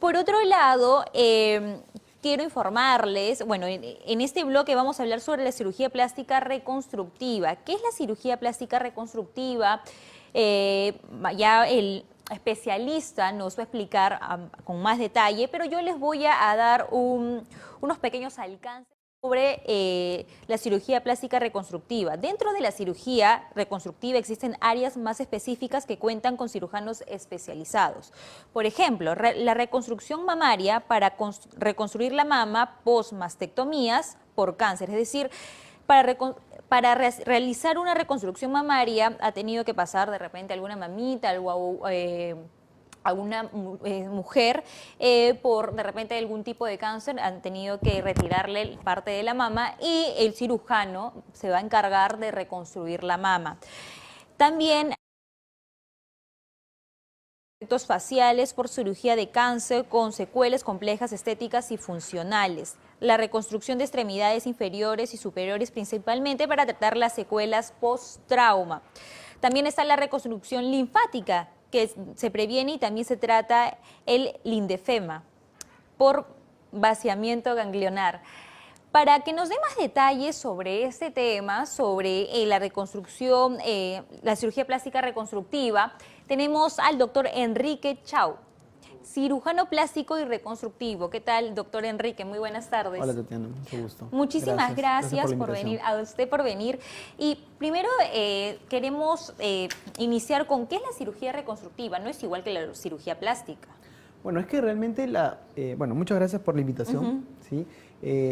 Por otro lado, quiero informarles, bueno, en este bloque vamos a hablar sobre la cirugía plástica reconstructiva. ¿Qué es la cirugía plástica reconstructiva? Ya el especialista nos va a explicar con más detalle, pero yo les voy a dar unos pequeños alcances sobre la cirugía plástica reconstructiva. Dentro de la cirugía reconstructiva existen áreas más específicas que cuentan con cirujanos especializados. Por ejemplo, la reconstrucción mamaria para reconstruir la mama post-mastectomías por cáncer, es decir, para realizar una reconstrucción mamaria ha tenido que pasar de repente alguna mamita, a una mujer por de repente algún tipo de cáncer, han tenido que retirarle parte de la mama y el cirujano se va a encargar de reconstruir la mama. También efectos faciales por cirugía de cáncer con secuelas complejas estéticas y funcionales. La reconstrucción de extremidades inferiores y superiores principalmente para tratar las secuelas post-trauma. También está la reconstrucción linfática, que se previene y también se trata el lindefema por vaciamiento ganglionar. Para que nos dé más detalles sobre este tema, sobre la reconstrucción, la cirugía plástica reconstructiva, tenemos al doctor Enrique Chau, cirujano plástico y reconstructivo. ¿Qué tal, doctor Enrique? Muy buenas tardes. Hola, Tatiana, mucho gusto. Muchísimas gracias por venir, a usted por venir. Y primero queremos iniciar con qué es la cirugía reconstructiva. No es igual que la cirugía plástica. Bueno, es que realmente bueno, muchas gracias por la invitación. ¿Sí?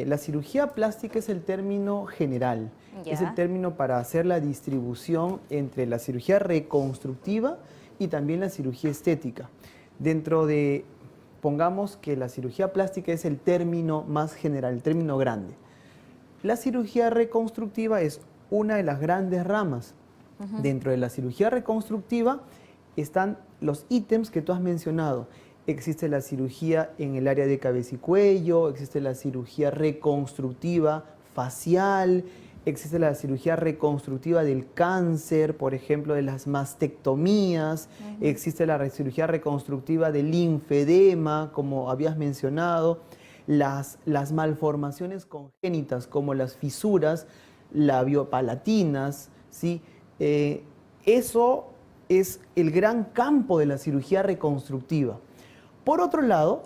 La cirugía plástica es el término general, es el término para hacer la distribución entre la cirugía reconstructiva y también la cirugía estética. Dentro de, pongamos que la cirugía plástica es el término más general, el término grande. La cirugía reconstructiva es una de las grandes ramas. Dentro de la cirugía reconstructiva están los ítems que tú has mencionado. Existe la cirugía en el área de cabeza y cuello, existe la cirugía reconstructiva facial, existe la cirugía reconstructiva del cáncer, por ejemplo, de las mastectomías, existe la cirugía reconstructiva del linfedema, como habías mencionado, las malformaciones congénitas, como las fisuras labiopalatinas, ¿sí? Eso es el gran campo de la cirugía reconstructiva. Por otro lado,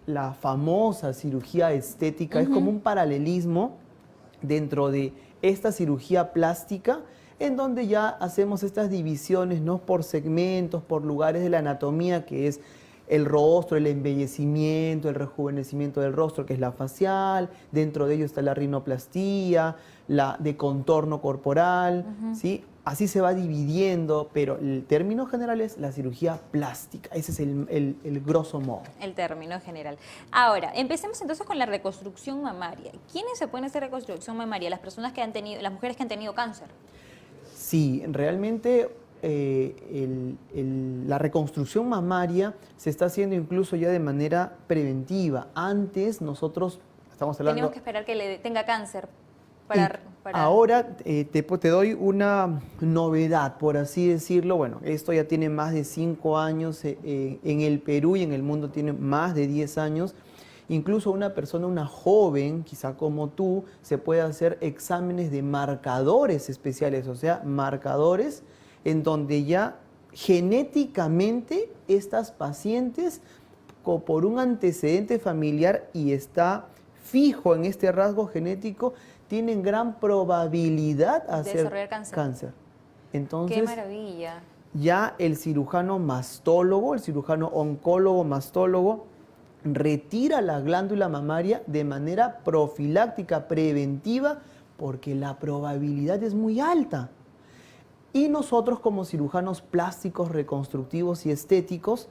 la famosa cirugía estética es como un paralelismo dentro de esta cirugía plástica, en donde ya hacemos estas divisiones, ¿no?, por segmentos, por lugares de la anatomía, que es el rostro, el embellecimiento, el rejuvenecimiento del rostro, que es la facial. Dentro de ello está la rinoplastía, la de contorno corporal, ¿sí? Así se va dividiendo, pero el término general es la cirugía plástica. Ese es el grosso modo. El término general. Ahora, empecemos entonces con la reconstrucción mamaria. ¿Quiénes se pueden hacer reconstrucción mamaria? Las personas que han tenido, las mujeres que han tenido cáncer. Sí, realmente la reconstrucción mamaria se está haciendo incluso ya de manera preventiva. Antes nosotros estamos hablando... Tenemos que esperar que le tenga cáncer. Ahora te doy una novedad, por así decirlo. Bueno, esto ya tiene más de 5 años en el Perú, y en el mundo tiene más de 10 años. Incluso una persona, una joven, quizá como tú, se puede hacer exámenes de marcadores especiales, o sea, marcadores en donde ya genéticamente estas pacientes, por un antecedente familiar y está fijo en este rasgo genético, tienen gran probabilidad de hacer cáncer. Entonces, ¡qué maravilla! Ya el cirujano mastólogo, el cirujano oncólogo mastólogo, retira la glándula mamaria de manera profiláctica, preventiva, porque la probabilidad es muy alta. Y nosotros, como cirujanos plásticos, reconstructivos y estéticos,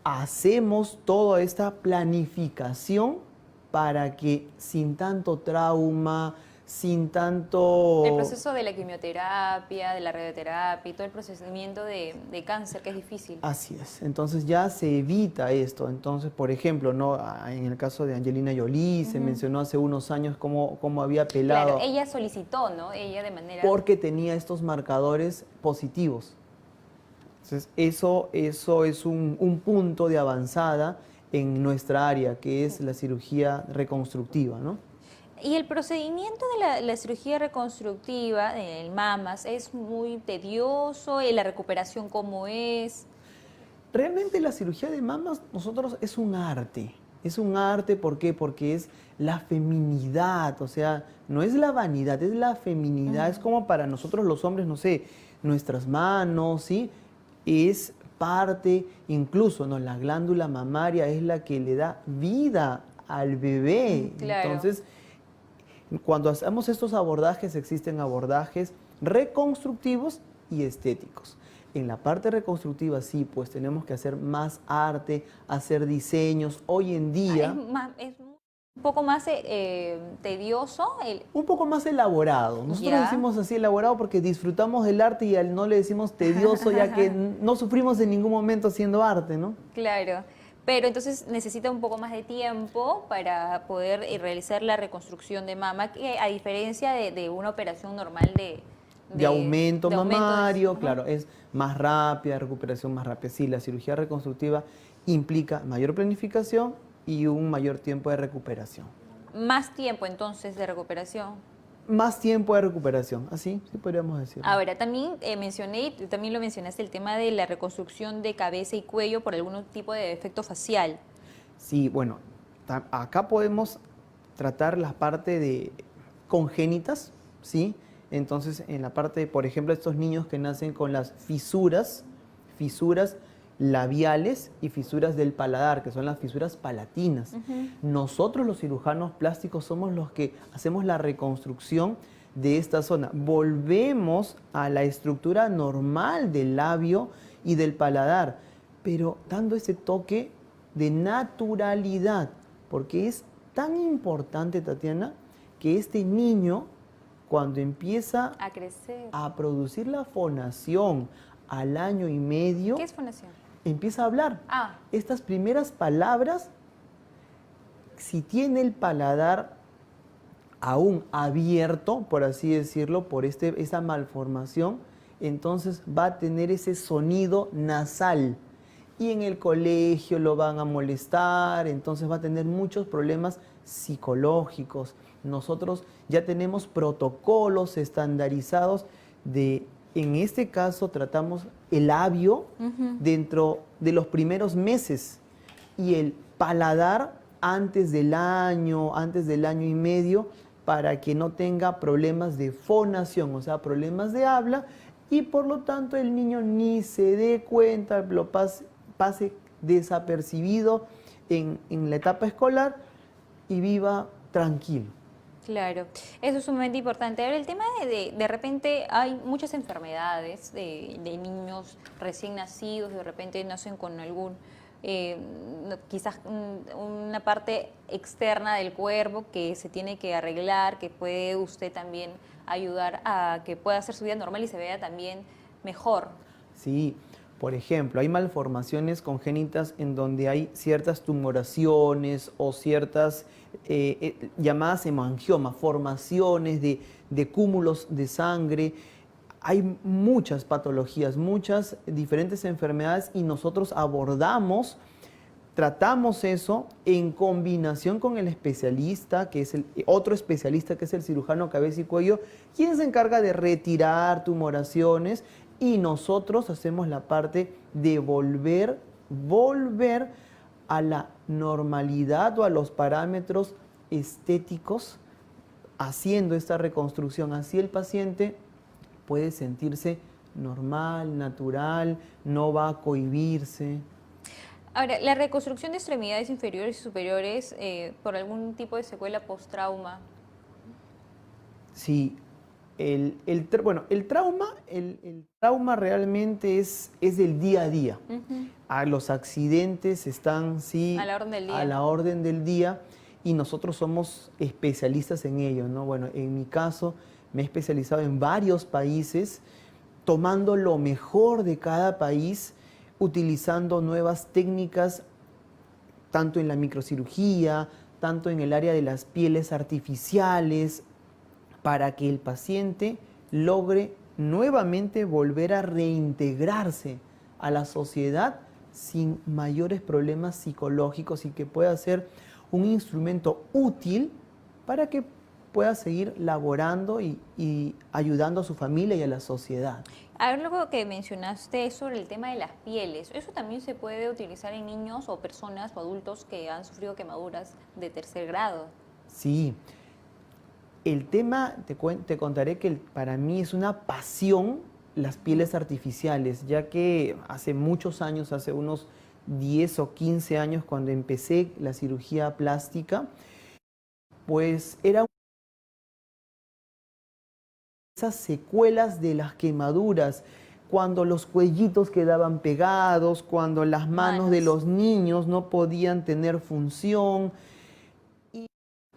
hacemos toda esta planificación para que sin tanto trauma, sin tanto... El proceso de la quimioterapia, de la radioterapia y todo el procedimiento de cáncer, que es difícil. Así es. Entonces ya se evita esto. Entonces, por ejemplo, ¿no?, en el caso de Angelina Jolie, se mencionó hace unos años cómo había pelado. Claro, ella solicitó, ¿no? Ella de manera... Porque tenía estos marcadores positivos. Entonces, eso es un punto de avanzada en nuestra área, que es la cirugía reconstructiva, ¿no? Y el procedimiento de la cirugía reconstructiva en mamas es muy tedioso, la recuperación cómo es. Realmente la cirugía de mamas nosotros es un arte. Es un arte, ¿por qué? Porque es la feminidad, o sea, no es la vanidad, es la feminidad. Es como para nosotros los hombres, no sé, nuestras manos, ¿sí? Es parte, incluso, ¿no? La glándula mamaria es la que le da vida al bebé. Claro. Entonces, cuando hacemos estos abordajes, existen abordajes reconstructivos y estéticos. En la parte reconstructiva sí, pues tenemos que hacer más arte, hacer diseños. Hoy en día... Es un poco más tedioso. Un poco más elaborado. Nosotros decimos así elaborado porque disfrutamos del arte y no le decimos tedioso ya que no sufrimos en ningún momento haciendo arte, ¿no? Claro. Pero entonces necesita un poco más de tiempo para poder realizar la reconstrucción de mama, que a diferencia de una operación normal de aumento mamario, de... claro, es más rápida, recuperación más rápida. Sí, la cirugía reconstructiva implica mayor planificación y un mayor tiempo de recuperación. Más tiempo entonces de recuperación. Más tiempo de recuperación, así sí podríamos decirlo. Ahora, también mencioné, y tú también lo mencionaste, el tema de la reconstrucción de cabeza y cuello por algún tipo de defecto facial. Sí, bueno, acá podemos tratar la parte de congénitas, ¿sí? Entonces, en la parte, por ejemplo, estos niños que nacen con las fisuras labiales y fisuras del paladar, que son las fisuras palatinas. Nosotros los cirujanos plásticos somos los que hacemos la reconstrucción de esta zona. Volvemos a la estructura normal del labio y del paladar, pero dando ese toque de naturalidad, porque es tan importante, Tatiana, que este niño, cuando empieza a crecer, a producir la fonación al año y medio... ¿Qué es fonación? Empieza a hablar. Estas primeras palabras, si tiene el paladar aún abierto, por así decirlo, por esa malformación, entonces va a tener ese sonido nasal. Y en el colegio lo van a molestar, entonces va a tener muchos problemas psicológicos. Nosotros ya tenemos protocolos estandarizados de... En este caso tratamos el labio dentro de los primeros meses y el paladar antes del año y medio, para que no tenga problemas de fonación, o sea, problemas de habla, y por lo tanto el niño ni se dé cuenta, lo pase desapercibido en la etapa escolar y viva tranquilo. Claro, eso es sumamente importante. Ahora, el tema de repente hay muchas enfermedades de niños recién nacidos, de repente nacen con algún, quizás una parte externa del cuerpo que se tiene que arreglar, que puede usted también ayudar a que pueda hacer su vida normal y se vea también mejor. Sí. Por ejemplo, hay malformaciones congénitas en donde hay ciertas tumoraciones o ciertas llamadas hemangiomas, formaciones de cúmulos de sangre. Hay muchas patologías, muchas diferentes enfermedades y nosotros tratamos eso en combinación con el especialista, que es otro especialista que es el cirujano cabeza y cuello, quien se encarga de retirar tumoraciones. Y nosotros hacemos la parte de volver a la normalidad o a los parámetros estéticos haciendo esta reconstrucción. Así el paciente puede sentirse normal, natural, no va a cohibirse. Ahora, la reconstrucción de extremidades inferiores y superiores por algún tipo de secuela post-trauma. Sí. El trauma realmente es del día a día. Los accidentes están, sí, a la orden del día. A la orden del día, y nosotros somos especialistas en ello, ¿no? Bueno, en mi caso me he especializado en varios países, tomando lo mejor de cada país, utilizando nuevas técnicas, tanto en la microcirugía, tanto en el área de las pieles artificiales, para que el paciente logre nuevamente volver a reintegrarse a la sociedad sin mayores problemas psicológicos y que pueda ser un instrumento útil para que pueda seguir laborando y ayudando a su familia y a la sociedad. Algo que mencionaste sobre el tema de las pieles, ¿eso también se puede utilizar en niños o personas o adultos que han sufrido quemaduras de tercer grado? Sí, el tema, te contaré que para mí es una pasión las pieles artificiales, ya que hace muchos años, hace unos 10 o 15 años, cuando empecé la cirugía plástica, pues era esas secuelas de las quemaduras, cuando los cuellitos quedaban pegados, cuando las manos de los niños no podían tener función. Y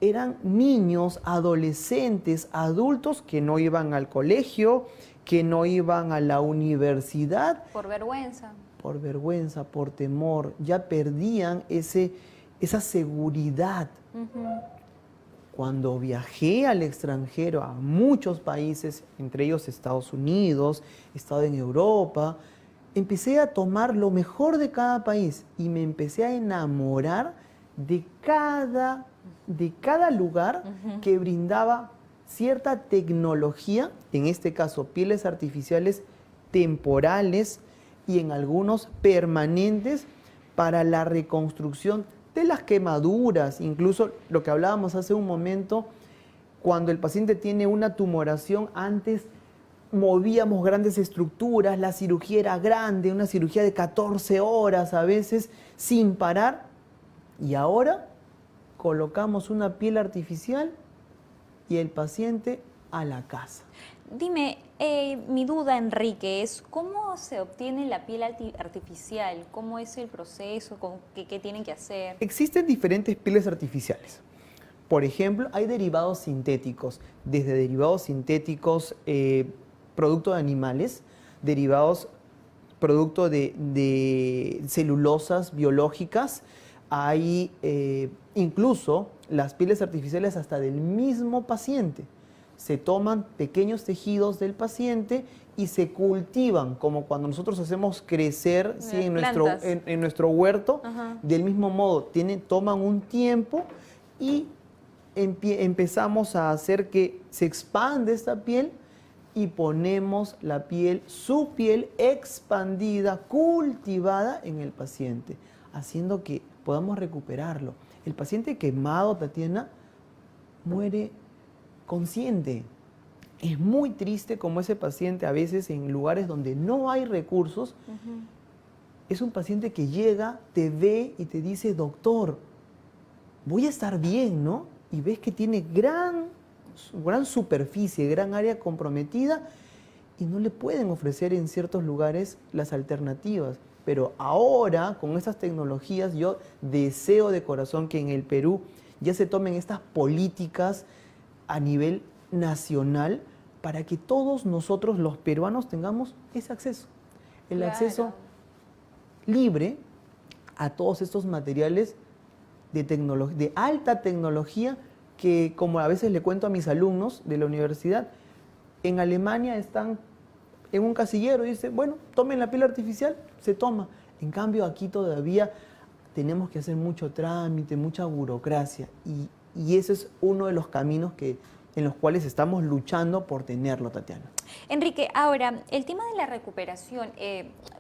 eran niños, adolescentes, adultos que no iban al colegio, que no iban a la universidad. Por vergüenza. Por vergüenza, por temor, ya perdían esa seguridad. Cuando viajé al extranjero, a muchos países, entre ellos Estados Unidos, he estado en Europa, empecé a tomar lo mejor de cada país y me empecé a enamorar de cada lugar que brindaba cierta tecnología, en este caso pieles artificiales temporales y en algunos permanentes para la reconstrucción de las quemaduras, incluso lo que hablábamos hace un momento, cuando el paciente tiene una tumoración, antes movíamos grandes estructuras, la cirugía era grande, una cirugía de 14 horas a veces, sin parar, y ahora colocamos una piel artificial y el paciente a la casa. Dime, mi duda, Enrique, es ¿cómo se obtiene la piel artificial? ¿Cómo es el proceso? ¿Qué tienen que hacer? Existen diferentes pieles artificiales. Por ejemplo, hay derivados sintéticos, desde derivados sintéticos producto de animales, derivados producto de celulosas biológicas, hay incluso las pieles artificiales hasta del mismo paciente. Se toman pequeños tejidos del paciente y se cultivan, como cuando nosotros hacemos crecer en nuestro huerto. Del mismo modo, toman un tiempo y empezamos a hacer que se expande esta piel y ponemos la piel, su piel expandida, cultivada en el paciente, haciendo que podamos recuperarlo. El paciente quemado, Tatiana, muere consciente. Es muy triste como ese paciente a veces en lugares donde no hay recursos, es un paciente que llega, te ve y te dice, doctor, voy a estar bien, ¿no? Y ves que tiene gran superficie, gran área comprometida y no le pueden ofrecer en ciertos lugares las alternativas. Pero ahora, con estas tecnologías, yo deseo de corazón que en el Perú ya se tomen estas políticas a nivel nacional para que todos nosotros los peruanos tengamos ese acceso, el acceso libre a todos estos materiales de alta tecnología que, como a veces le cuento a mis alumnos de la universidad, en Alemania están en un casillero y dicen, bueno, tomen la piel artificial, se toma. En cambio, aquí todavía tenemos que hacer mucho trámite, mucha burocracia y ese es uno de los caminos en los cuales estamos luchando por tenerlo, Tatiana. Enrique, ahora, el tema de la recuperación,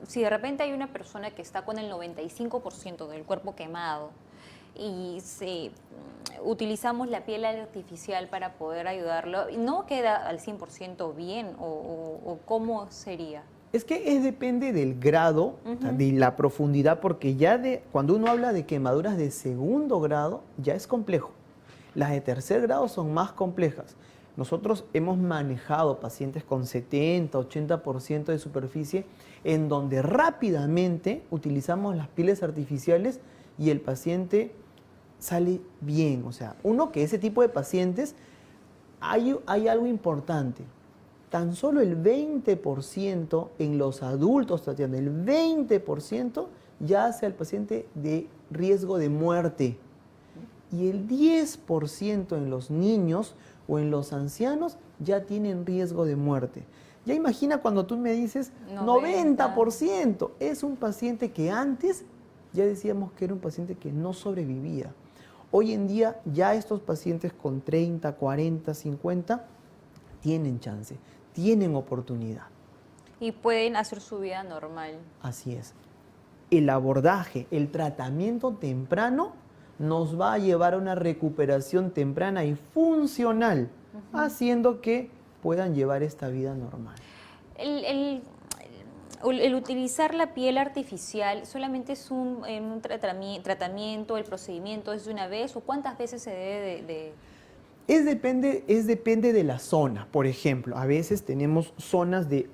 si de repente hay una persona que está con el 95% del cuerpo quemado y utilizamos la piel artificial para poder ayudarlo, ¿no queda al 100% bien o cómo sería? Es que depende del grado, de la profundidad, porque cuando uno habla de quemaduras de segundo grado, ya es complejo. Las de tercer grado son más complejas. Nosotros hemos manejado pacientes con 70, 80% de superficie, en donde rápidamente utilizamos las pieles artificiales y el paciente sale bien. O sea, que ese tipo de pacientes, hay algo importante. Tan solo el 20% en los adultos, Tatiana, el 20% ya hace al paciente de riesgo de muerte. Y el 10% en los niños o en los ancianos ya tienen riesgo de muerte. Ya imagina cuando tú me dices 90. 90%. Es un paciente que antes ya decíamos que era un paciente que no sobrevivía. Hoy en día ya estos pacientes con 30, 40, 50 tienen chance, tienen oportunidad. Y pueden hacer su vida normal. Así es. El abordaje, el tratamiento temprano nos va a llevar a una recuperación temprana y funcional, haciendo que puedan llevar esta vida normal. El utilizar la piel artificial solamente es un tratamiento, el procedimiento es de una vez, o cuántas veces se debe de... Depende de la zona. Por ejemplo, a veces tenemos zonas de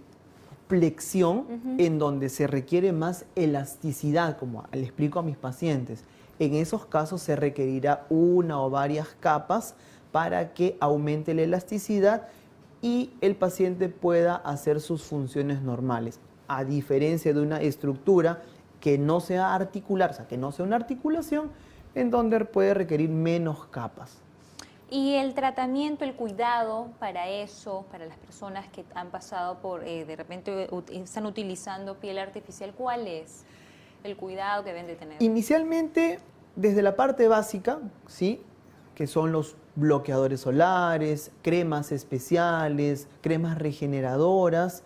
flexión en donde se requiere más elasticidad, como le explico a mis pacientes. En esos casos se requerirá una o varias capas para que aumente la elasticidad y el paciente pueda hacer sus funciones normales. A diferencia de una estructura que no sea articular, o sea, que no sea una articulación, en donde puede requerir menos capas. Y el tratamiento, el cuidado para eso, para las personas que han pasado por, de repente están utilizando piel artificial, ¿cuál es el cuidado que deben de tener? Inicialmente, desde la parte básica, ¿sí?, que son los bloqueadores solares, cremas especiales, cremas regeneradoras.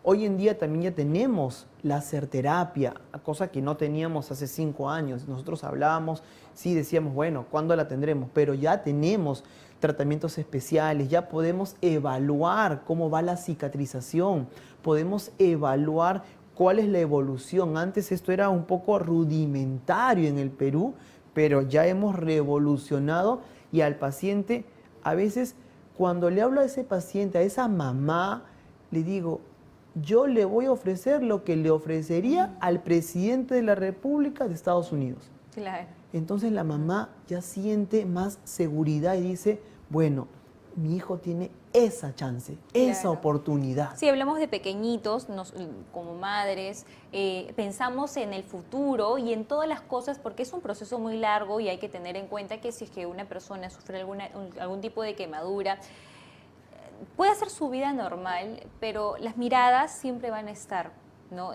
Hoy en día también ya tenemos láser-terapia, cosa que no teníamos hace 5 años. Nosotros hablábamos, sí decíamos, bueno, ¿cuándo la tendremos? Pero ya tenemos tratamientos especiales, ya podemos evaluar cómo va la cicatrización, podemos evaluar cuál es la evolución. Antes esto era un poco rudimentario en el Perú, pero ya hemos revolucionado y al paciente, a veces cuando le hablo a ese paciente, a esa mamá, le digo, yo le voy a ofrecer lo que le ofrecería al presidente de la República de Estados Unidos. Claro. Entonces la mamá ya siente más seguridad y dice, bueno, mi hijo tiene esa chance, esa Claro. oportunidad. Si hablamos de pequeñitos, como madres, pensamos en el futuro y en todas las cosas, porque es un proceso muy largo y hay que tener en cuenta que si es que una persona sufre algún tipo de quemadura, puede hacer su vida normal, pero las miradas siempre van a estar, ¿no?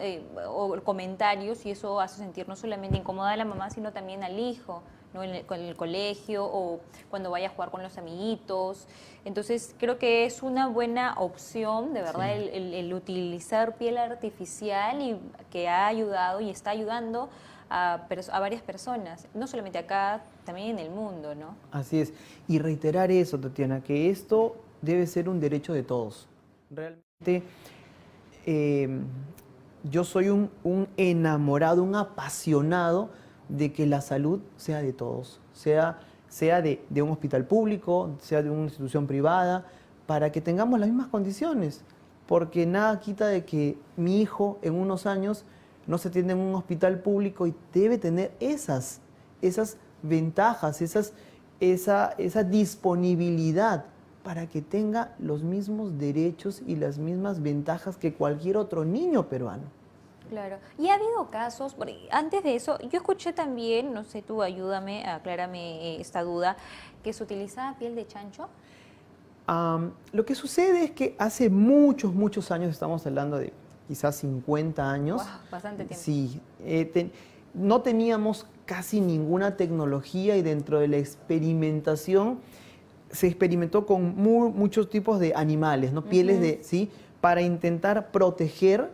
O comentarios, y eso hace sentir no solamente incómoda a la mamá, sino también al hijo, ¿no? Con el colegio o cuando vaya a jugar con los amiguitos. Entonces creo que es una buena opción, de verdad, Sí. el utilizar piel artificial, y que ha ayudado y está ayudando a varias personas, no solamente acá, también en el mundo, ¿no? Así es. Y reiterar eso, Tatiana, que esto debe ser un derecho de todos. Realmente, yo soy un enamorado, un apasionado de que la salud sea de todos, sea de un hospital público, sea de una institución privada, para que tengamos las mismas condiciones. Porque nada quita de que mi hijo en unos años no se atiende en un hospital público y debe tener esas ventajas, esa disponibilidad para que tenga los mismos derechos y las mismas ventajas que cualquier otro niño peruano. Claro. Y ha habido casos, antes de eso, yo escuché también, no sé, tú ayúdame, aclárame esta duda, que se utilizaba piel de chancho. Lo que sucede es que hace muchos años, estamos hablando de quizás 50 años. Wow, bastante tiempo. Sí, no teníamos casi ninguna tecnología y dentro de la experimentación se experimentó con muchos tipos de animales, ¿no? Pieles ¿sí? Para intentar proteger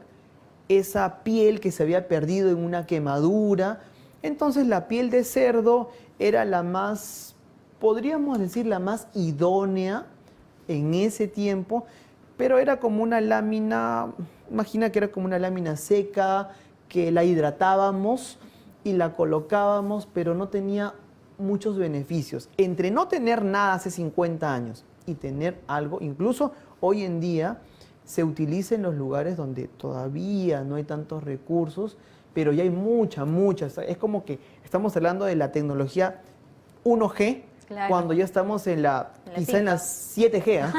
esa piel que se había perdido en una quemadura. Entonces la piel de cerdo era la más, podríamos decir, la más idónea en ese tiempo, pero era como una lámina, imagina que era como una lámina seca, que la hidratábamos y la colocábamos, pero no tenía muchos beneficios. Entre no tener nada hace 50 años y tener algo, incluso hoy en día se utiliza en los lugares donde todavía no hay tantos recursos, pero ya hay mucha. Es como que estamos hablando de la tecnología 1G, claro, cuando ya estamos quizá en las 7G,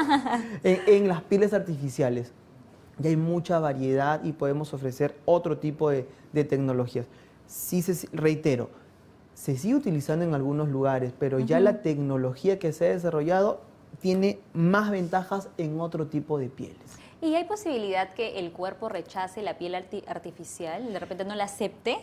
en las pieles artificiales. Ya hay mucha variedad y podemos ofrecer otro tipo de tecnologías. Sí, reitero, se sigue utilizando en algunos lugares, pero ya la tecnología que se ha desarrollado tiene más ventajas en otro tipo de pieles. ¿Y hay posibilidad que el cuerpo rechace la piel artificial, de repente no la acepte?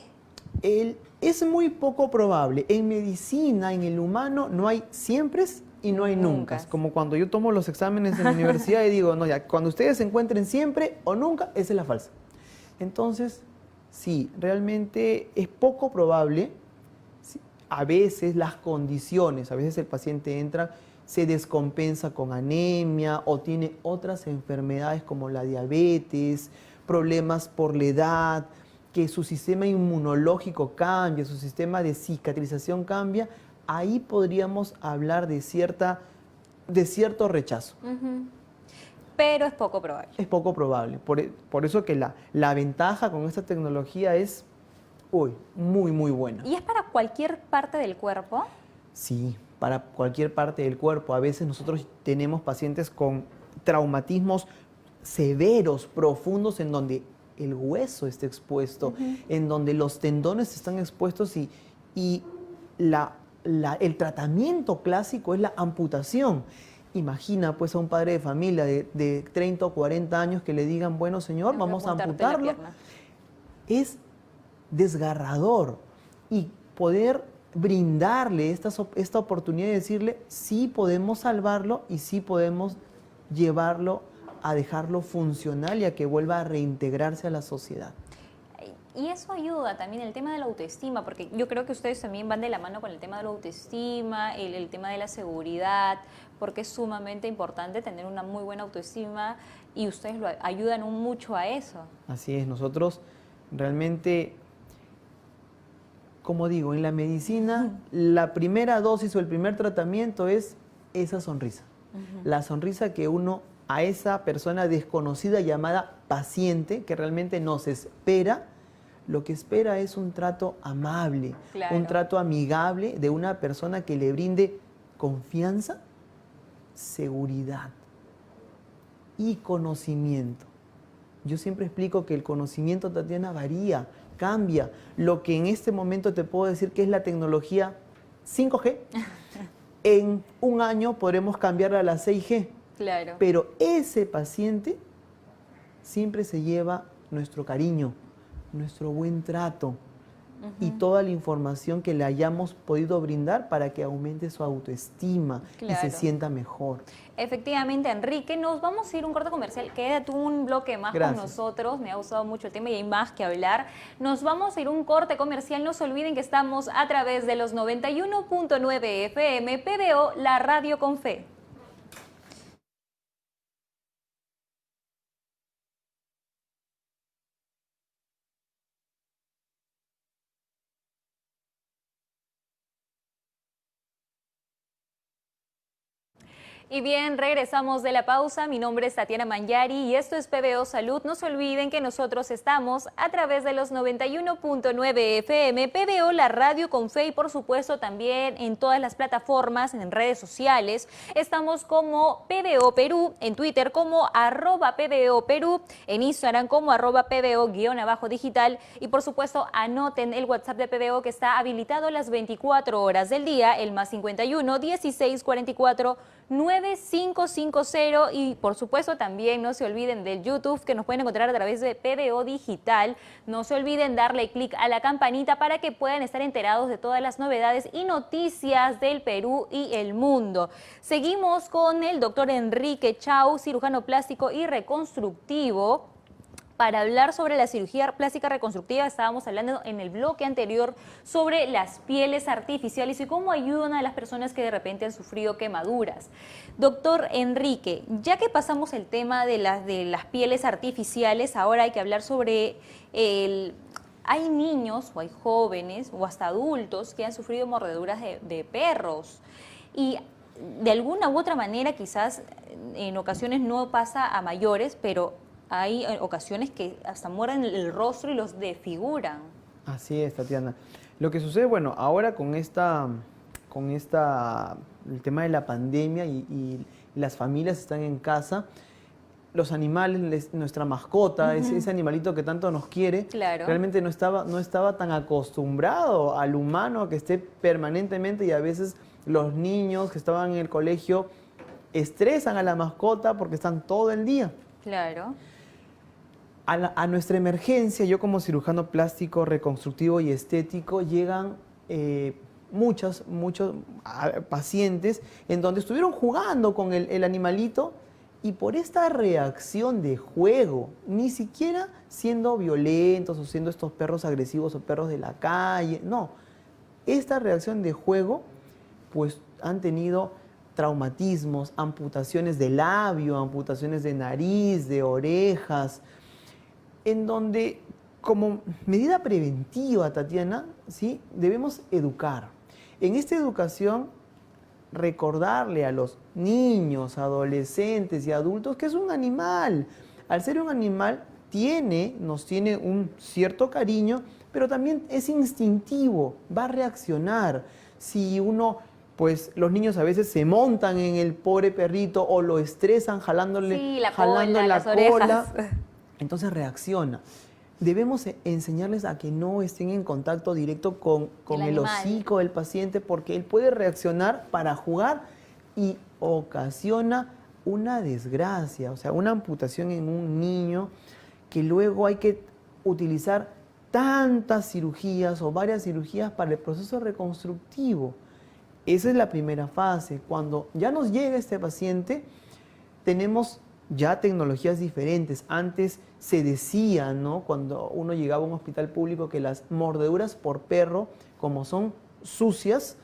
Es muy poco probable. En medicina, en el humano, no hay siempre y no hay nunca. Como cuando yo tomo los exámenes en la universidad y digo, no, ya, cuando ustedes se encuentren siempre o nunca, esa es la falsa. Entonces, sí, realmente es poco probable. Sí, a veces las condiciones, a veces el paciente entra, se descompensa con anemia o tiene otras enfermedades como la diabetes, problemas por la edad, que su sistema inmunológico cambia, su sistema de cicatrización cambia, ahí podríamos hablar de cierto rechazo. Pero es poco probable. Es poco probable. Por eso que la ventaja con esta tecnología es muy, muy buena. ¿Y es para cualquier parte del cuerpo? Sí, para cualquier parte del cuerpo. A veces nosotros tenemos pacientes con traumatismos severos, profundos, en donde el hueso está expuesto, en donde los tendones están expuestos y el tratamiento clásico es la amputación. Imagina pues a un padre de familia de 30 o 40 años que le digan, bueno señor, vamos a amputarlo. Es desgarrador y poder brindarle esta oportunidad de decirle, sí podemos salvarlo y sí podemos llevarlo a dejarlo funcional y a que vuelva a reintegrarse a la sociedad. Y eso ayuda también el tema de la autoestima, porque yo creo que ustedes también van de la mano con el tema de la autoestima, el tema de la seguridad, porque es sumamente importante tener una muy buena autoestima y ustedes lo ayudan mucho a eso. Así es, nosotros realmente, como digo, en la medicina, la primera dosis o el primer tratamiento es esa sonrisa. La sonrisa que uno a esa persona desconocida llamada paciente, que realmente nos espera, lo que espera es un trato amable, un trato amigable de una persona que le brinde confianza, seguridad y conocimiento. Yo siempre explico que el conocimiento, Tatiana, varía, cambia. Lo que en este momento te puedo decir que es la tecnología 5G, en un año podremos cambiarla a la 6G. Claro. Pero ese paciente siempre se lleva nuestro cariño, nuestro buen trato y toda la información que le hayamos podido brindar para que aumente su autoestima y se sienta mejor. Efectivamente, Enrique, nos vamos a ir a un corte comercial. Quédate un bloque más con nosotros. Me ha gustado mucho el tema y hay más que hablar. Nos vamos a ir a un corte comercial. No se olviden que estamos a través de los 91.9 FM, PBO, la radio con fe. Y bien, regresamos de la pausa. Mi nombre es Tatiana Manyari y esto es PBO Salud. No se olviden que nosotros estamos a través de los 91.9 FM, PBO, la radio con fe y por supuesto también en todas las plataformas, en redes sociales. Estamos como PBO Perú, en Twitter como @PBO Perú, en Instagram como @PBO_digital y por supuesto anoten el WhatsApp de PBO que está habilitado las 24 horas del día, el +51 16 44 9550 y por supuesto también no se olviden del YouTube que nos pueden encontrar a través de PBO Digital. No se olviden darle clic a la campanita para que puedan estar enterados de todas las novedades y noticias del Perú y el mundo. Seguimos con el doctor Enrique Chau, cirujano plástico y reconstructivo. Para hablar sobre la cirugía plástica reconstructiva, estábamos hablando en el bloque anterior sobre las pieles artificiales y cómo ayudan a las personas que de repente han sufrido quemaduras. Doctor Enrique, ya que pasamos el tema de las pieles artificiales, ahora hay que hablar sobre hay niños o hay jóvenes o hasta adultos que han sufrido mordeduras de perros y de alguna u otra manera quizás en ocasiones no pasa a mayores, pero hay ocasiones que hasta muerden el rostro y los desfiguran. Así es, Tatiana. Lo que sucede, bueno, ahora con el tema de la pandemia y las familias están en casa, los animales, nuestra mascota, ese animalito que tanto nos quiere, realmente no estaba tan acostumbrado al humano que esté permanentemente y a veces los niños que estaban en el colegio estresan a la mascota porque están todo el día. Claro. A nuestra emergencia, yo como cirujano plástico, reconstructivo y estético, llegan muchos pacientes en donde estuvieron jugando con el animalito y por esta reacción de juego, ni siquiera siendo violentos o siendo estos perros agresivos o perros de la calle, no. Esta reacción de juego, pues han tenido traumatismos, amputaciones de labio, amputaciones de nariz, de orejas, en donde como medida preventiva, Tatiana, ¿sí? Debemos educar. En esta educación, recordarle a los niños, adolescentes y adultos que es un animal. Al ser un animal, nos tiene un cierto cariño, pero también es instintivo, va a reaccionar. Si pues los niños a veces se montan en el pobre perrito o lo estresan jalándole la jalando cola, la las orejas. entonces reacciona. Debemos enseñarles a que no estén en contacto directo con el hocico del paciente porque él puede reaccionar para jugar y ocasiona una desgracia, o sea, una amputación en un niño que luego hay que utilizar tantas cirugías o varias cirugías para el proceso reconstructivo. Esa es la primera fase. Cuando ya nos llega este paciente, tenemos ya tecnologías diferentes. Antes se decía, ¿no?, cuando uno llegaba a un hospital público, que las mordeduras por perro, como son sucias,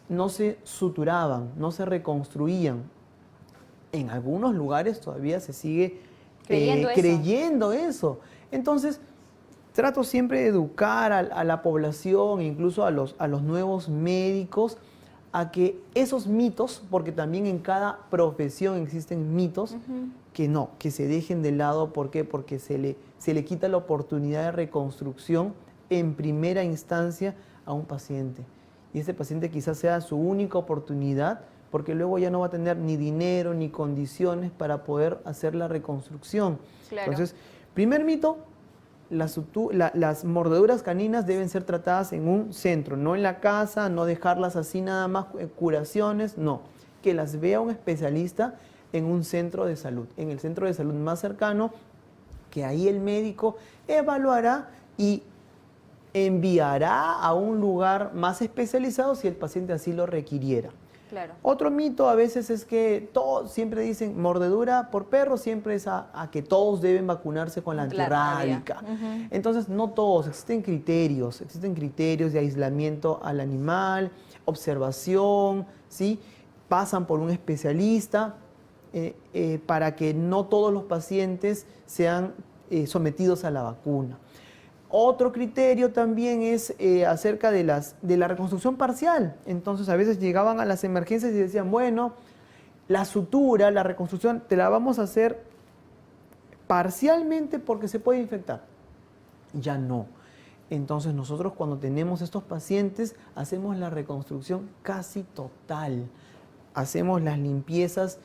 no se suturaban, no se reconstruían. En algunos lugares todavía se sigue creyendo eso. Entonces, trato siempre de educar a la población, incluso a los nuevos médicos, a que esos mitos, porque también en cada profesión existen mitos, que se dejen de lado. ¿Por qué? Porque se le quita la oportunidad de reconstrucción en primera instancia a un paciente. Y ese paciente quizás sea su única oportunidad, porque luego ya no va a tener ni dinero ni condiciones para poder hacer la reconstrucción. Claro. Entonces, primer mito: las mordeduras caninas deben ser tratadas en un centro, no en la casa, no dejarlas así nada más, curaciones, no. Que las vea un especialista en un centro de salud, en el centro de salud más cercano, que ahí el médico evaluará y enviará a un lugar más especializado si el paciente así lo requiriera. Claro. Otro mito a veces es que todos siempre dicen mordedura por perro, siempre es a que todos deben vacunarse con la antirrábica. Entonces, no todos, existen criterios de aislamiento al animal, observación, ¿sí? Pasan por un especialista para que no todos los pacientes sean sometidos a la vacuna. Otro criterio también es acerca de la reconstrucción parcial. Entonces, a veces llegaban a las emergencias y decían, bueno, la sutura, la reconstrucción, te la vamos a hacer parcialmente porque se puede infectar. Ya no. Entonces, nosotros cuando tenemos estos pacientes, hacemos la reconstrucción casi total. Hacemos las limpiezas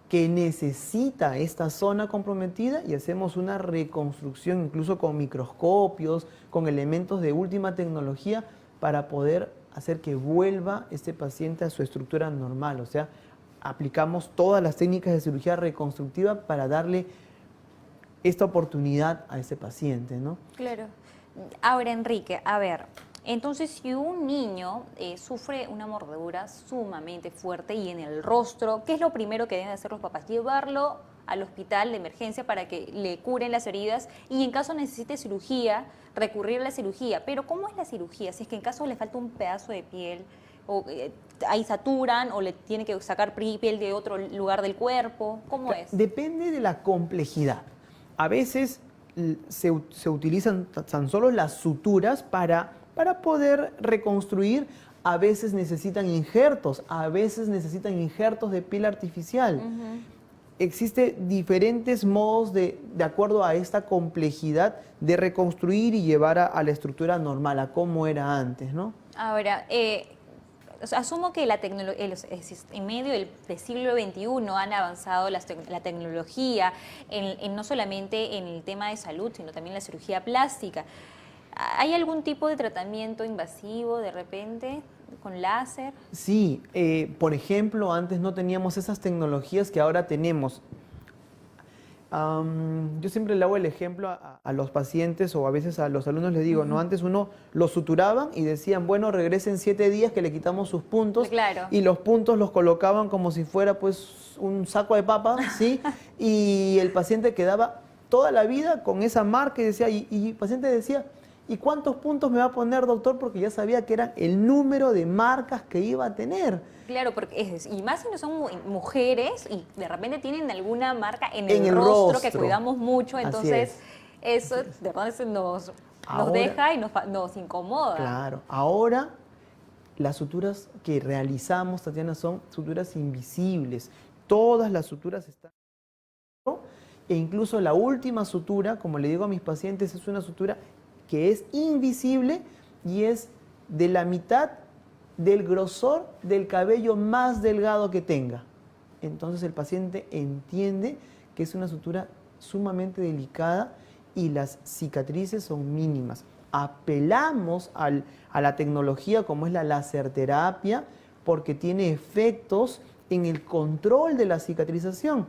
que necesita esta zona comprometida y hacemos una reconstrucción incluso con microscopios, con elementos de última tecnología para poder hacer que vuelva este paciente a su estructura normal. O sea, aplicamos todas las técnicas de cirugía reconstructiva para darle esta oportunidad a ese paciente, ¿no? Claro. Ahora, Enrique, a ver, entonces si un niño sufre una mordedura sumamente fuerte y en el rostro, ¿qué es lo primero que deben hacer los papás? Llevarlo al hospital de emergencia para que le curen las heridas y en caso necesite cirugía, recurrir a la cirugía. Pero ¿cómo es la cirugía? Si es que en caso le falta un pedazo de piel, o ahí saturan o le tiene que sacar piel de otro lugar del cuerpo, ¿cómo es? Depende de la complejidad. A veces se utilizan tan solo las suturas para poder reconstruir. A veces necesitan injertos, de piel artificial. Existen diferentes modos de acuerdo a esta complejidad de reconstruir y llevar a la estructura normal, a como era antes, ¿no? Ahora, asumo que en medio del siglo XXI han avanzado la tecnología, no solamente en el tema de salud, sino también en la cirugía plástica. ¿Hay algún tipo de tratamiento invasivo de repente con láser? Yo siempre le hago el ejemplo a los pacientes o a veces a los alumnos les digo, ¿no? Antes uno lo suturaban y decían, bueno, regresen 7 días que le quitamos sus puntos. Claro. Y los puntos los colocaban como si fuera pues un saco de papas, ¿sí? Y el paciente quedaba toda la vida con esa marca y decía, y el paciente decía, ¿y cuántos puntos me va a poner, doctor? Porque ya sabía que eran el número de marcas que iba a tener. Claro, porque y más si no son mujeres y de repente tienen alguna marca en En el el rostro que rostro. cuidamos mucho, Así entonces es. eso de verdad nos Ahora, deja y nos incomoda. Claro, ahora las suturas que realizamos, Tatiana, son suturas invisibles. Todas las suturas están... E incluso la última sutura, como le digo a mis pacientes, es una sutura que es invisible y es de la mitad del grosor del cabello más delgado que tenga. Entonces el paciente entiende que es una sutura sumamente delicada y las cicatrices son mínimas. Apelamos a la tecnología como es la laserterapia porque tiene efectos en el control de la cicatrización,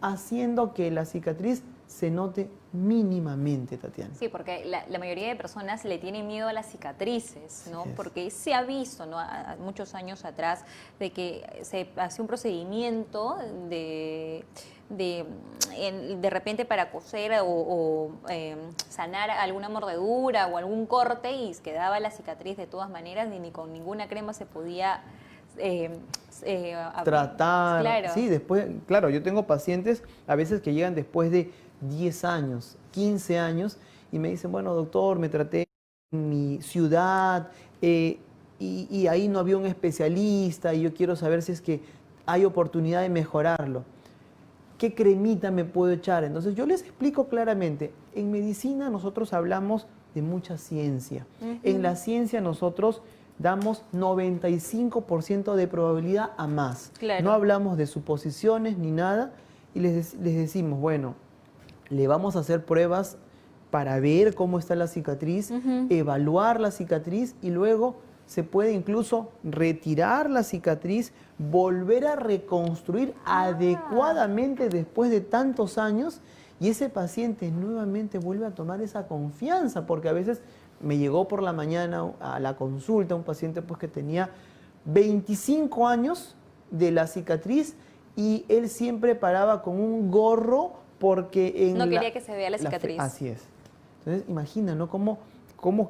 haciendo que la cicatriz se note mínimamente, Tatiana. Sí, porque la mayoría de personas le tienen miedo a las cicatrices, ¿no? Así es. Porque se ha visto, ¿no? Muchos años atrás de que se hace un procedimiento de repente para coser o sanar alguna mordedura o algún corte y quedaba la cicatriz de todas maneras y ni con ninguna crema se podía tratar. Claro. Sí, después, claro, yo tengo pacientes a veces que llegan después de 10 años, 15 años y me dicen, bueno, doctor, me traté en mi ciudad y ahí no había un especialista y yo quiero saber si es que hay oportunidad de mejorarlo. ¿Qué cremita me puedo echar? Entonces yo les explico claramente, en medicina nosotros hablamos de mucha ciencia. En la ciencia nosotros damos 95% de probabilidad a más. Claro. No hablamos de suposiciones ni nada y les decimos, bueno, le vamos a hacer pruebas para ver cómo está la cicatriz, evaluar la cicatriz y luego se puede incluso retirar la cicatriz, volver a reconstruir adecuadamente después de tantos años y ese paciente nuevamente vuelve a tomar esa confianza porque a veces me llegó por la mañana a la consulta un paciente pues que tenía 25 años de la cicatriz y él siempre paraba con un gorro porque no quería que se vea la cicatriz. Así es. Entonces imagina, ¿no? Cómo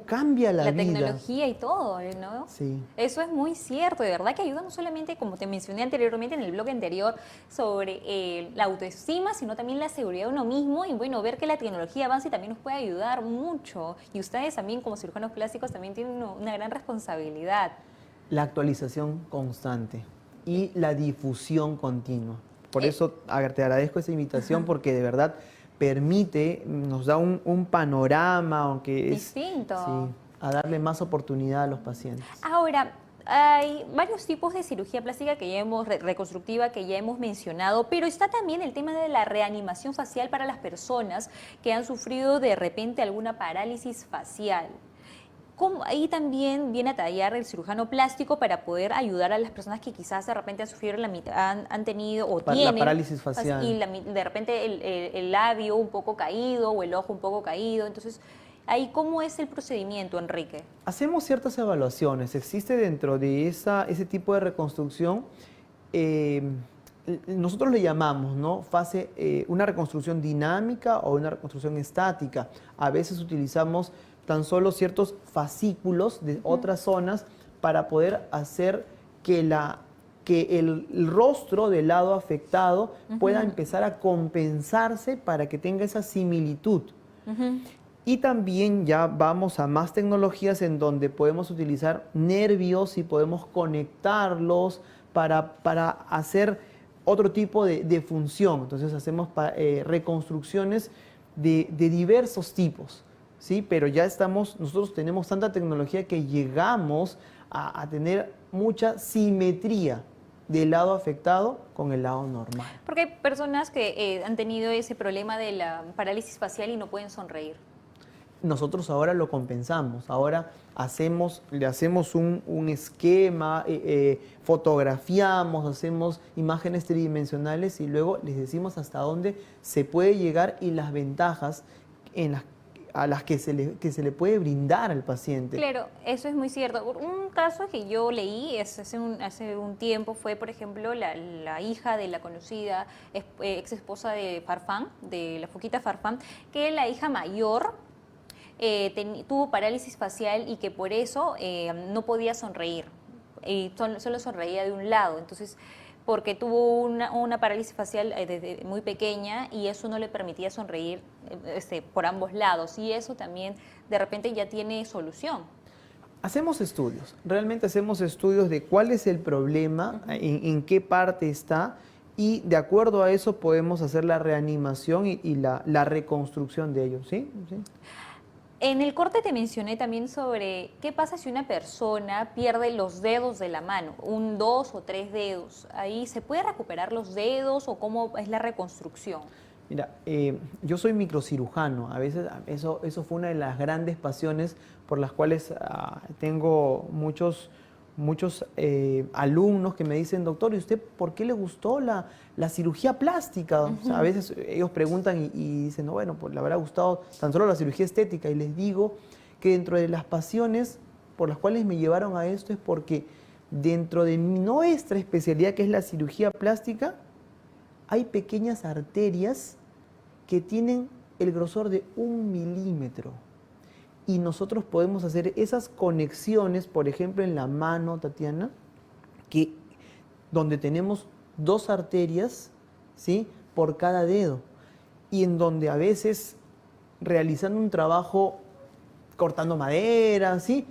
cambia la vida. La tecnología y todo, ¿no? Sí. Eso es muy cierto, de verdad que ayuda no solamente, como te mencioné anteriormente en el blog anterior, sobre la autoestima, sino también la seguridad de uno mismo y bueno, ver que la tecnología avanza y también nos puede ayudar mucho. Y ustedes también como cirujanos plásticos también tienen una gran responsabilidad. La actualización constante y la difusión continua. Por eso te agradezco esa invitación porque de verdad permite, nos da un panorama, aunque es distinto. Sí, a darle más oportunidad a los pacientes. Ahora, hay varios tipos de cirugía plástica que ya hemos, reconstructiva que ya hemos mencionado, pero está también el tema de la reanimación facial para las personas que han sufrido de repente alguna parálisis facial. Ahí también viene a tallar el cirujano plástico para poder ayudar a las personas que quizás de repente han sufrido han tenido o tienen la parálisis facial y de repente el labio un poco caído o el ojo un poco caído. Entonces, ahí ¿cómo es el procedimiento, Enrique? Hacemos ciertas evaluaciones. Existe dentro de ese tipo de reconstrucción, nosotros le llamamos, ¿no? Una reconstrucción dinámica o una reconstrucción estática. A veces utilizamos tan solo ciertos fascículos de otras zonas para poder hacer que el rostro del lado afectado pueda empezar a compensarse para que tenga esa similitud. Y también ya vamos a más tecnologías en donde podemos utilizar nervios y podemos conectarlos para hacer otro tipo de función. Entonces hacemos reconstrucciones de diversos tipos. Sí, pero ya nosotros tenemos tanta tecnología que llegamos a tener mucha simetría del lado afectado con el lado normal. Porque hay personas que han tenido ese problema de la parálisis facial y no pueden sonreír. nosotros ahora lo compensamos, ahora le hacemos un esquema, fotografiamos, hacemos imágenes tridimensionales y luego les decimos hasta dónde se puede llegar y las ventajas a las que se le puede brindar al paciente. Claro, eso es muy cierto. Un caso que yo leí hace un tiempo fue, por ejemplo, la hija de la conocida ex esposa de Farfán, de la Foquita Farfán, que la hija mayor tuvo parálisis facial y que por eso no podía sonreír, y solo sonreía de un lado. Entonces, porque tuvo una parálisis facial desde muy pequeña y eso no le permitía sonreír por ambos lados, y eso también de repente ya tiene solución. Hacemos estudios, realmente hacemos estudios de cuál es el problema, en qué parte está, y de acuerdo a eso podemos hacer la reanimación y la reconstrucción de ellos, ¿sí? ¿Sí? En el corte te mencioné también sobre qué pasa si una persona pierde los dedos de la mano, 2 o 3 dedos. ¿Ahí se puede recuperar los dedos o cómo es la reconstrucción? Mira, yo soy microcirujano. A veces eso fue una de las grandes pasiones por las cuales tengo muchos alumnos que me dicen, doctor, ¿y usted por qué le gustó la cirugía plástica? O sea, a veces ellos preguntan y dicen, no, bueno, pues le habrá gustado tan solo la cirugía estética. Y les digo que dentro de las pasiones por las cuales me llevaron a esto es porque dentro de nuestra especialidad, que es la cirugía plástica, hay pequeñas arterias que tienen el grosor de 1 milímetro. Y nosotros podemos hacer esas conexiones, por ejemplo, en la mano, Tatiana, donde tenemos 2 arterias, ¿sí?, por cada dedo. Y en donde a veces, realizando un trabajo cortando madera, ¿sí?,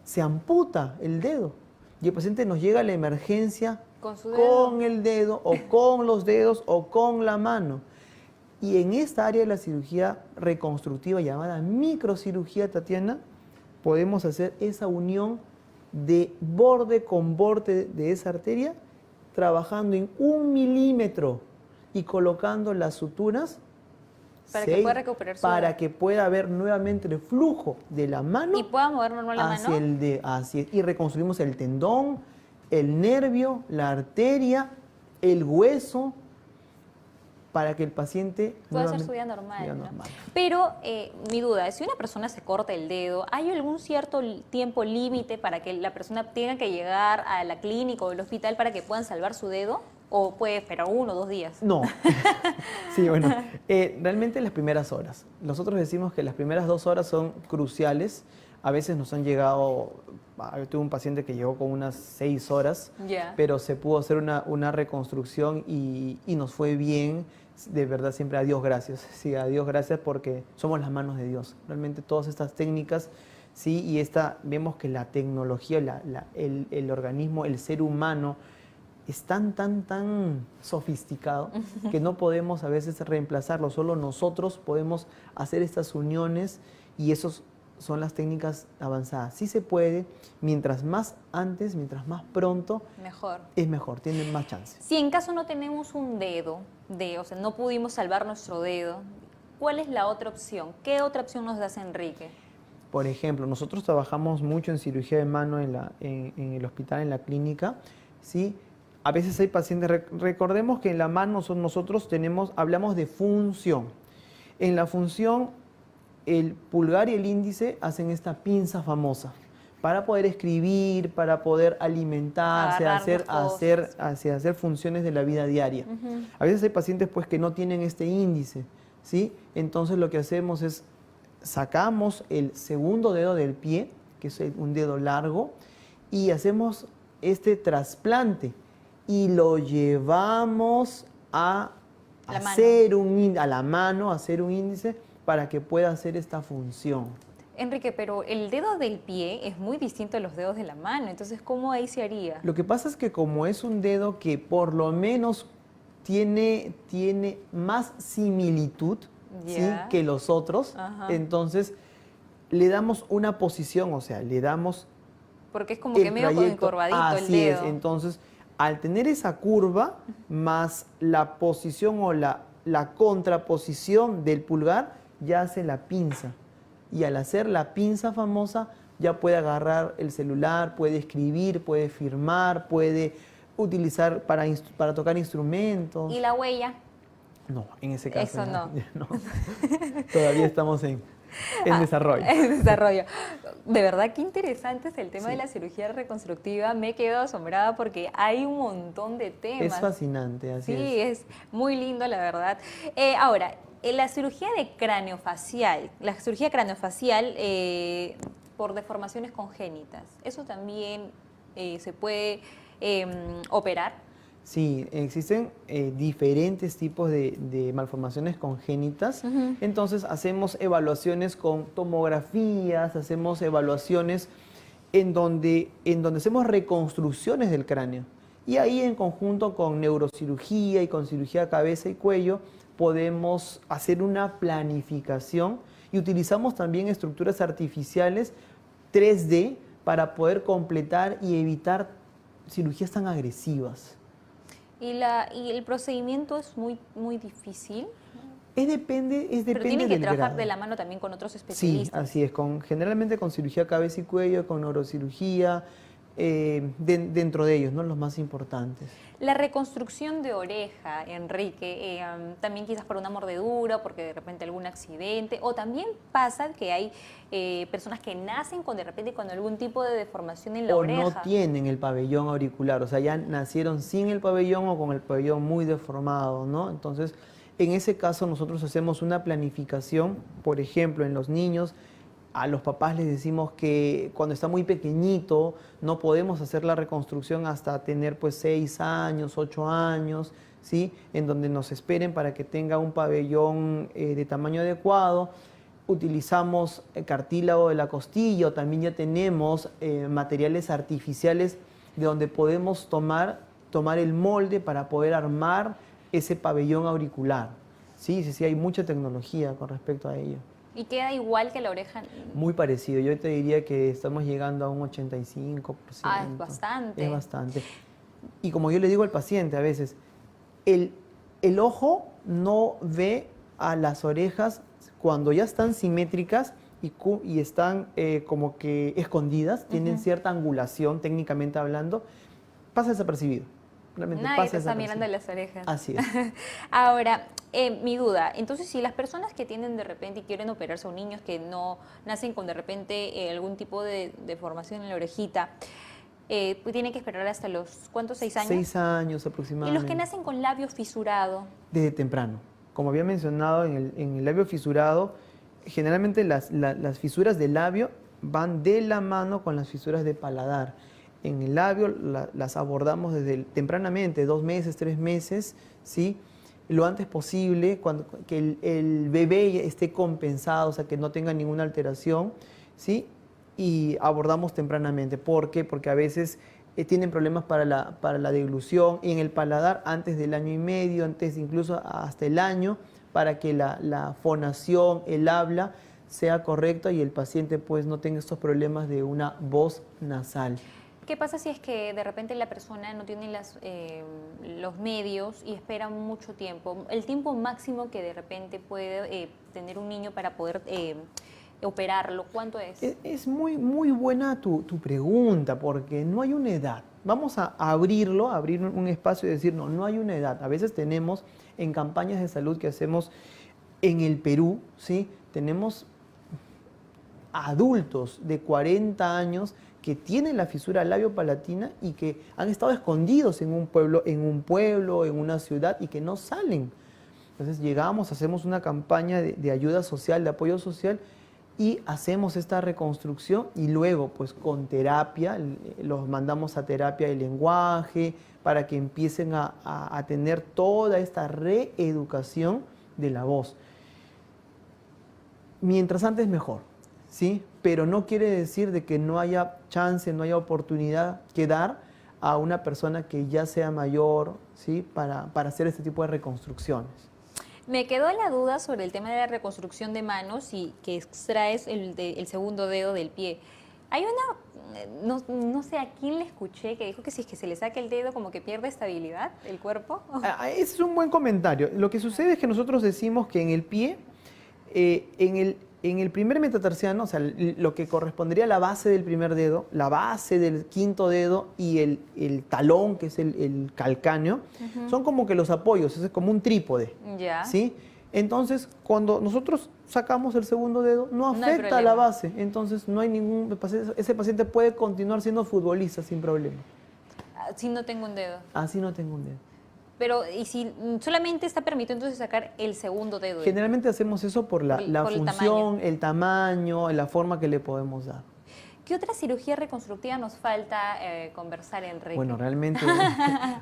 se amputa el dedo. Y el paciente nos llega a la emergencia con el dedo, o con los dedos, o con la mano. Y en esta área de la cirugía reconstructiva llamada microcirugía, Tatiana, podemos hacer esa unión de borde con borde de esa arteria, trabajando en 1 milímetro y colocando las suturas para que pueda recuperar para que pueda haber nuevamente el flujo de la mano y pueda mover normal la mano y reconstruimos el tendón, el nervio, la arteria, el hueso, para que el paciente pueda hacer su vida normal, ¿no? Pero mi duda es, si una persona se corta el dedo, ¿hay algún cierto tiempo límite para que la persona tenga que llegar a la clínica o al hospital para que puedan salvar su dedo? ¿O puede esperar 1 o 2 días? No. Sí, bueno, realmente las primeras horas. Nosotros decimos que las primeras 2 horas son cruciales. A veces nos han llegado, yo tuve un paciente que llegó con unas 6 horas, pero se pudo hacer una reconstrucción y nos fue bien. De verdad, siempre a Dios gracias. Sí, a Dios gracias, porque somos las manos de Dios. Realmente todas estas técnicas, sí, y vemos que la tecnología, el organismo, el ser humano, es tan sofisticado que no podemos a veces reemplazarlo. Solo nosotros podemos hacer estas uniones, y esos son las técnicas avanzadas. Sí se puede, mientras más antes, mientras más pronto, mejor. Es mejor, tienen más chances. Si en caso no tenemos un dedo, o sea, no pudimos salvar nuestro dedo, ¿cuál es la otra opción? ¿Qué otra opción nos das, Enrique? Por ejemplo, nosotros trabajamos mucho en cirugía de mano en el hospital, en la clínica, ¿sí? A veces hay pacientes, recordemos que en la mano nosotros hablamos de función. En la función, el pulgar y el índice hacen esta pinza famosa para poder escribir, para poder alimentarse, hacer funciones de la vida diaria. A veces hay pacientes pues que no tienen este índice, ¿sí? Entonces lo que hacemos es sacamos el segundo dedo del pie, que es un dedo largo, y hacemos este trasplante y lo llevamos a la mano, a hacer un índice para que pueda hacer esta función. Enrique, pero el dedo del pie es muy distinto a los dedos de la mano, entonces ¿cómo ahí se haría? Lo que pasa es que como es un dedo que por lo menos tiene más similitud, ¿sí?, que los otros, entonces le damos una posición, o sea, le damos porque es como que medio encorvadito el dedo. Así es, entonces al tener esa curva más la posición o la contraposición del pulgar, ya hace la pinza. y al hacer la pinza famosa ya puede agarrar el celular, puede escribir, puede firmar, puede utilizar para tocar instrumentos. ¿Y la huella? No, en ese caso Eso no. ya no. Todavía estamos en desarrollo. En desarrollo. De verdad, qué interesante es el tema Sí. de la cirugía reconstructiva. Me he quedado asombrada porque hay un montón de temas. Es fascinante, así es. Sí, es muy lindo, la verdad. Ahora, la cirugía de craneofacial, por deformaciones congénitas, ¿eso también se puede operar? Sí, existen diferentes tipos de malformaciones congénitas. Entonces hacemos evaluaciones con tomografías, hacemos evaluaciones en donde hacemos reconstrucciones del cráneo. Y ahí en conjunto con neurocirugía y con cirugía de cabeza y cuello podemos hacer una planificación y utilizamos también estructuras artificiales 3D para poder completar y evitar cirugías tan agresivas. ¿Y el procedimiento es muy difícil? Depende Pero tienen que del trabajar grado. de la mano también con otros Sí, especialistas. así es, generalmente con cirugía cabeza y cuello, con neurocirugía, dentro de ellos, ¿no? Los más importantes. La reconstrucción de oreja, Enrique, también quizás por una mordedura, porque de repente algún accidente, o también pasa que hay personas que nacen de repente con algún tipo de deformación en la O oreja. no tienen el pabellón auricular, o sea, ya nacieron sin el pabellón o con el pabellón muy deformado, ¿no? Entonces, en ese caso nosotros hacemos una planificación, por ejemplo, en los niños, a los papás les decimos que cuando está muy pequeñito no podemos hacer la reconstrucción hasta tener pues 6 años, 8 años, ¿sí? En donde nos esperen para que tenga un pabellón de tamaño adecuado. Utilizamos cartílago de la costilla o también ya tenemos materiales artificiales de donde podemos tomar el molde para poder armar ese pabellón auricular. Sí, sí, sí, hay mucha tecnología con respecto a ello. ¿Y queda igual que la oreja? Muy parecido. Yo te diría que estamos llegando a un 85%. Ah, es bastante. Es bastante. Y como yo le digo al paciente a veces, el ojo no ve a las orejas cuando ya están simétricas y están como que escondidas, tienen cierta angulación técnicamente hablando, pasa desapercibido. Realmente Nadie pasa te está desapercibido. mirando las orejas. Así es. Ahora, mi duda, entonces si las personas que tienen de repente y quieren operarse o niños que no nacen con de repente algún tipo de deformación en la orejita, pues tienen que esperar hasta los, ¿cuántos? ¿6 años? 6 años Y aproximadamente. los que nacen con labio fisurado. Desde temprano. Como había mencionado, en el labio fisurado, generalmente las fisuras del labio van de la mano con las fisuras de paladar. En el labio las abordamos desde tempranamente, 2 meses, 3 meses, ¿sí? Lo antes posible, que el bebé esté compensado, o sea, que no tenga ninguna alteración, ¿sí? Y abordamos tempranamente. ¿Por qué? Porque a veces tienen problemas para la deglución y en el paladar antes del año y medio, antes incluso hasta el año, para que la fonación, el habla, sea correcta y el paciente pues no tenga estos problemas de una voz nasal. ¿Qué pasa si es que de repente la persona no tiene los medios y espera mucho tiempo? El tiempo máximo que de repente puede tener un niño para poder operarlo, ¿cuánto es? Es muy, muy buena tu pregunta, porque no hay una edad. Vamos a abrir un espacio y decir, no hay una edad. A veces tenemos en campañas de salud que hacemos en el Perú, ¿sí? Tenemos adultos de 40 años que tienen la fisura labiopalatina y que han estado escondidos en un pueblo, en una ciudad y que no salen. Entonces llegamos, hacemos una campaña de ayuda social, de apoyo social y hacemos esta reconstrucción y luego pues con terapia, los mandamos a terapia de lenguaje para que empiecen a tener toda esta reeducación de la voz. Mientras antes mejor, ¿sí? Pero no quiere decir de que no haya chance, no haya oportunidad que dar a una persona que ya sea mayor, ¿sí? Para hacer este tipo de reconstrucciones. Me quedó la duda sobre el tema de la reconstrucción de manos y que extraes el segundo dedo del pie. Hay no sé a quién le escuché que dijo que si es que se le saca el dedo como que pierde estabilidad el cuerpo. Ese es un buen comentario. Lo que sucede es que nosotros decimos que en el pie, en En el primer metatarsiano, o sea, lo que correspondería a la base del primer dedo, la base del quinto dedo y el talón, que es el calcáneo, son como que los apoyos, es como un trípode, Ya. ¿sí? Entonces, cuando nosotros sacamos el segundo dedo, no No hay afecta a la problema. base, entonces no hay ese paciente puede continuar siendo futbolista sin problema. Si no tengo un dedo. Así no tengo un dedo. Pero, ¿y si solamente está permitido entonces sacar el segundo dedo? Generalmente hacemos eso por la Por el función, el tamaño, la forma que le podemos dar. ¿Qué otra cirugía reconstructiva nos falta conversar, Enrique? Bueno, realmente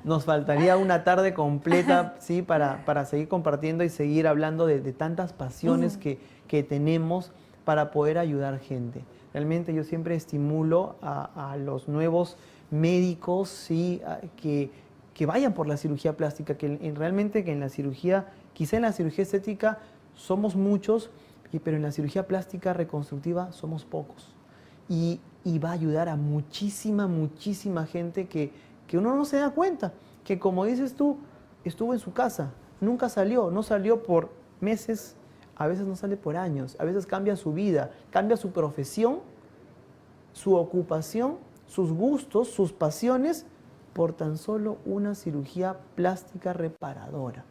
nos faltaría una tarde completa, ¿sí? Para seguir compartiendo y seguir hablando de tantas pasiones que tenemos para poder ayudar gente. Realmente yo siempre estimulo a los nuevos médicos, ¿sí? Que vayan por la cirugía plástica, realmente que en la cirugía, quizá en la cirugía estética somos muchos, pero en la cirugía plástica reconstructiva somos pocos. Y va a ayudar a muchísima gente que uno no se da cuenta, que como dices tú, estuvo en su casa, nunca salió, no salió por meses, a veces no sale por años, a veces cambia su vida, cambia su profesión, su ocupación, sus gustos, sus pasiones, por tan solo una cirugía plástica reparadora.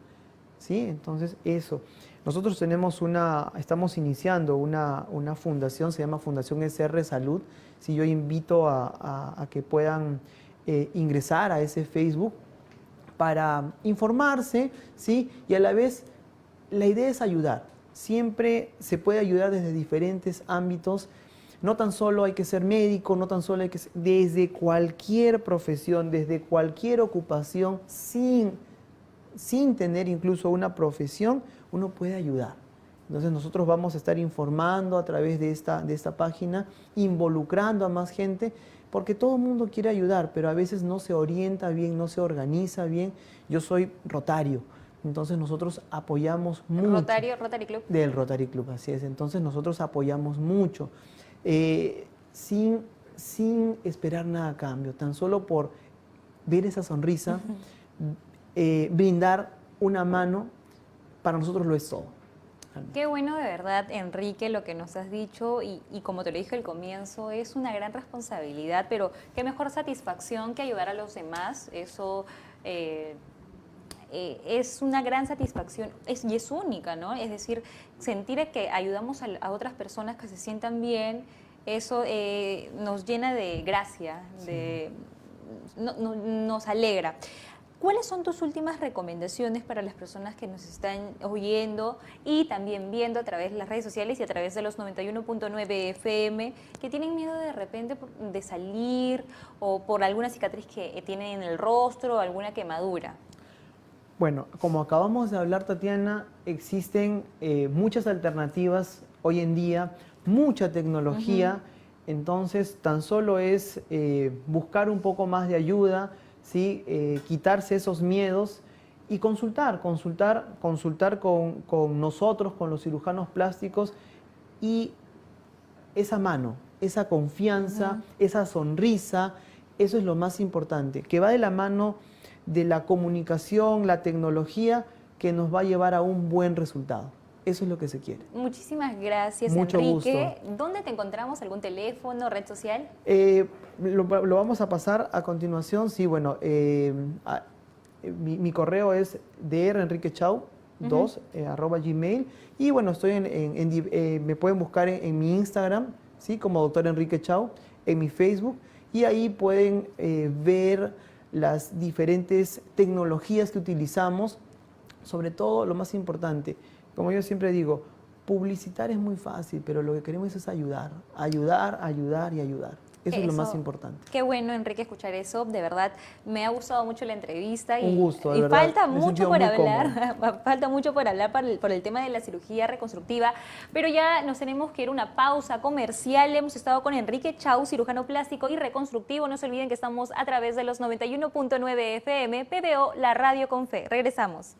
¿Sí? Entonces, eso. Nosotros estamos iniciando una fundación, se llama Fundación SR Salud. Si yo invito a que puedan ingresar a ese Facebook para informarse, ¿sí? Y a la vez, la idea es ayudar. Siempre se puede ayudar desde diferentes ámbitos. No tan solo hay que ser médico, no tan solo hay que ser, desde cualquier profesión, desde cualquier ocupación, sin tener incluso una profesión, uno puede ayudar. Entonces nosotros vamos a estar informando a través de esta página, involucrando a más gente, porque todo el mundo quiere ayudar, pero a veces no se orienta bien, no se organiza bien. Yo soy rotario, entonces nosotros apoyamos mucho. Rotary Club. Del Rotary Club, así es. Entonces nosotros apoyamos mucho, sin esperar nada a cambio, tan solo por ver esa sonrisa, brindar una mano, para nosotros lo es todo. Qué bueno de verdad, Enrique, lo que nos has dicho y como te lo dije al comienzo, es una gran responsabilidad, pero qué mejor satisfacción que ayudar a los demás. Eso es una gran satisfacción y es única, ¿no? Es decir, sentir que ayudamos a otras personas que se sientan bien, eso nos llena de gracia, Sí. nos alegra. ¿Cuáles son tus últimas recomendaciones para las personas que nos están oyendo y también viendo a través de las redes sociales y a través de los 91.9 FM, que tienen miedo de repente de salir o por alguna cicatriz que tienen en el rostro o alguna quemadura? Bueno, como acabamos de hablar, Tatiana, existen muchas alternativas hoy en día, mucha tecnología, entonces tan solo es buscar un poco más de ayuda, ¿sí? Quitarse esos miedos y consultar con nosotros, con los cirujanos plásticos, y esa mano, esa confianza, esa sonrisa, eso es lo más importante, que va de la mano de la comunicación, la tecnología, que nos va a llevar a un buen resultado. Eso es lo que se quiere. Muchísimas gracias, Mucho Enrique. gusto. ¿Dónde te encontramos? ¿Algún teléfono, red social? Lo vamos a pasar a continuación. Sí, bueno, mi correo es drenriquechau2 @gmail. Y bueno, estoy me pueden buscar en mi Instagram, ¿sí? Como Dr. Enrique Chau, en mi Facebook. Y ahí pueden ver las diferentes tecnologías que utilizamos. Sobre todo, lo más importante, como yo siempre digo, publicitar es muy fácil, pero lo que queremos es ayudar y ayudar. Eso es lo más importante. Qué bueno, Enrique, escuchar eso. De verdad, me ha gustado mucho la entrevista. Un gusto, de y verdad. falta Me he mucho sentido por muy hablar. Falta mucho por hablar por el tema de la cirugía reconstructiva. Pero ya nos tenemos que ir a una pausa comercial. Hemos estado con Enrique Chau, cirujano plástico y reconstructivo. No se olviden que estamos a través de los 91.9 FM, PBO, la radio con fe. Regresamos.